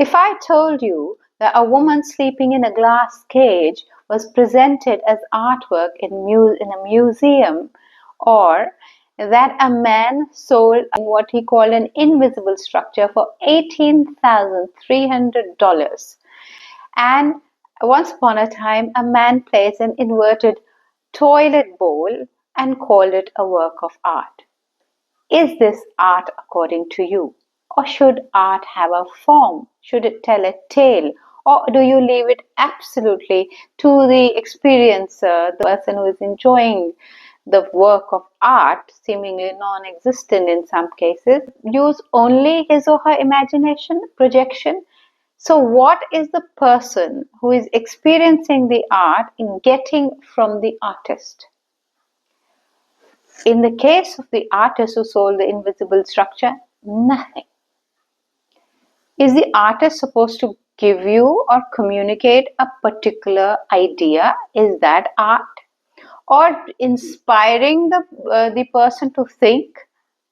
If I told you that a woman sleeping in a glass cage was presented as artwork in a museum, or that a man sold what he called an invisible structure for $18,300, and once upon a time a man placed an inverted toilet bowl and called it a work of art. Is this art according to you? Or should art have a form? Should it tell a tale? Or do you leave it absolutely to the experiencer, the person who is enjoying the work of art, seemingly non existent in some cases, use only his or her imagination, projection? So, what is the person who is experiencing the art in getting from the artist? In the case of the artist who sold the invisible structure, nothing. Is the artist supposed to give you or communicate a particular idea? Is that art? Or inspiring the person to think?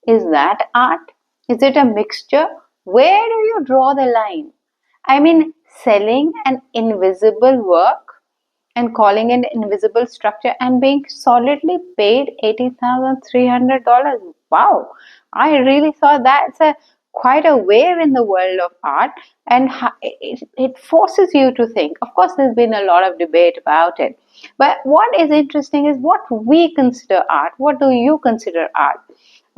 Is that art? Is it a mixture? Where do you draw the line? I mean, selling an invisible work and calling it invisible structure and being solidly paid $80,300. Wow, I really thought that's a quite a wave in the world of art, and it forces you to think. Of course, there's been a lot of debate about it, but what is interesting is what we consider art. What do you consider art?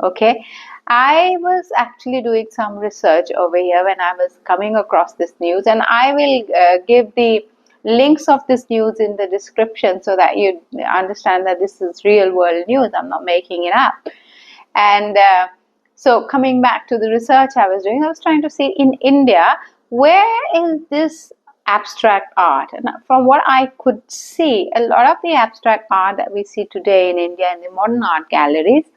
Okay, I was actually doing some research over here when I was coming across this news, and I will give the links of this news in the description so that you understand that this is real world news. I'm not making it up. And so coming back to the research I was doing, I was trying to see in India, where is this abstract art? And from what I could see, a lot of the abstract art that we see today in India in the modern art galleries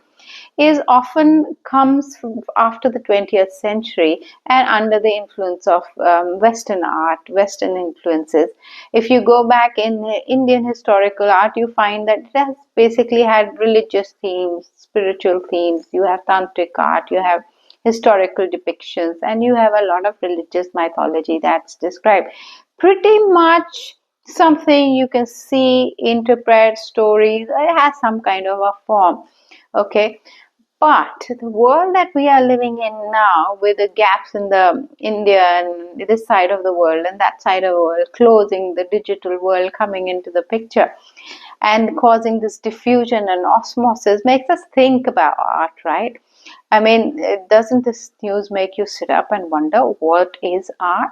is often comes after the 20th century and under the influence of Western art, Western influences. If you go back in Indian historical art, you find that it has basically had religious themes, spiritual themes. You have tantric art, you have historical depictions, and you have a lot of religious mythology that's described. Pretty much something you can see, interpret stories. It has some kind of a form. Okay, but the world that we are living in now, with the gaps in the India and this side of the world and that side of the world closing, the digital world coming into the picture and causing this diffusion and osmosis, makes us think about art, right? I mean, doesn't this news make you sit up and wonder, what is art?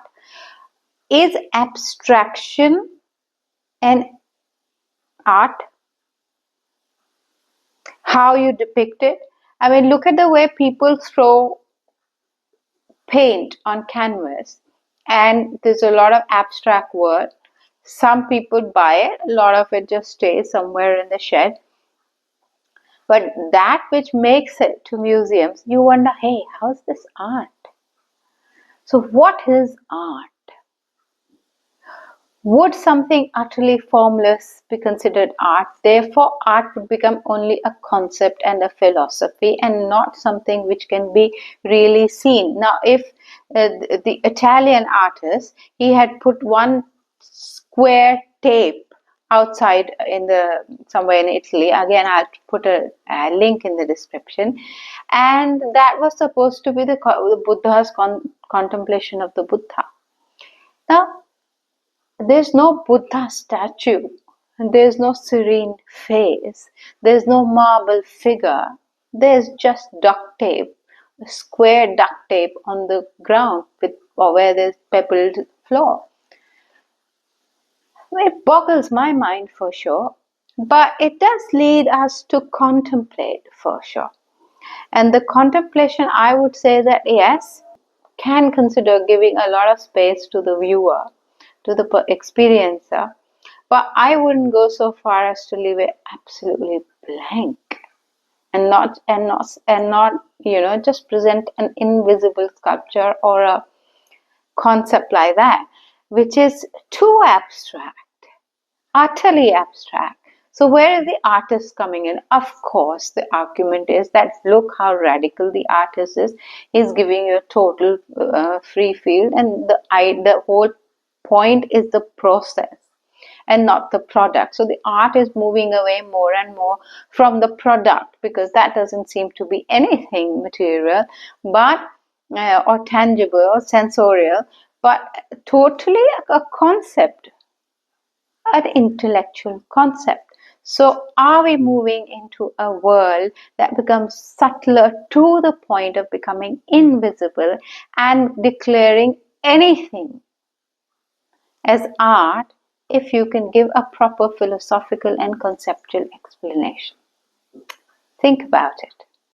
Is abstraction an art? How you depict it? I mean, look at the way people throw paint on canvas, and there's a lot of abstract work. Some people buy it, a lot of it just stays somewhere in the shed. But that which makes it to museums, you wonder, hey, how's this art? So, what is art? Would something utterly formless be considered art? Therefore, art would become only a concept and a philosophy and not something which can be really seen. Now, if the Italian artist, he had put one square tape outside in the somewhere in Italy, again I'll put a link in the description, and that was supposed to be the Buddha's contemplation of the Buddha. Now, there's no Buddha statue, there's no serene face, there's no marble figure, there's just duct tape, square duct tape on the ground with, or where there's pebbled floor. It boggles my mind for sure, but it does lead us to contemplate for sure. And the contemplation, I would say that yes, can consider giving a lot of space to the viewer, to the experiencer, but I wouldn't go so far as to leave it absolutely blank and not just present an invisible sculpture or a concept like that, which is too abstract, utterly abstract. So where is the artist coming in? Of course, the argument is that look how radical the artist is. He's giving you a total free field, and the whole point is the process and not the product. So the art is moving away more and more from the product, because that doesn't seem to be anything material, but or tangible or sensorial, but totally a concept, an intellectual concept. So are we moving into a world that becomes subtler to the point of becoming invisible and declaring anything as art if you can give a proper philosophical and conceptual explanation? Think about it.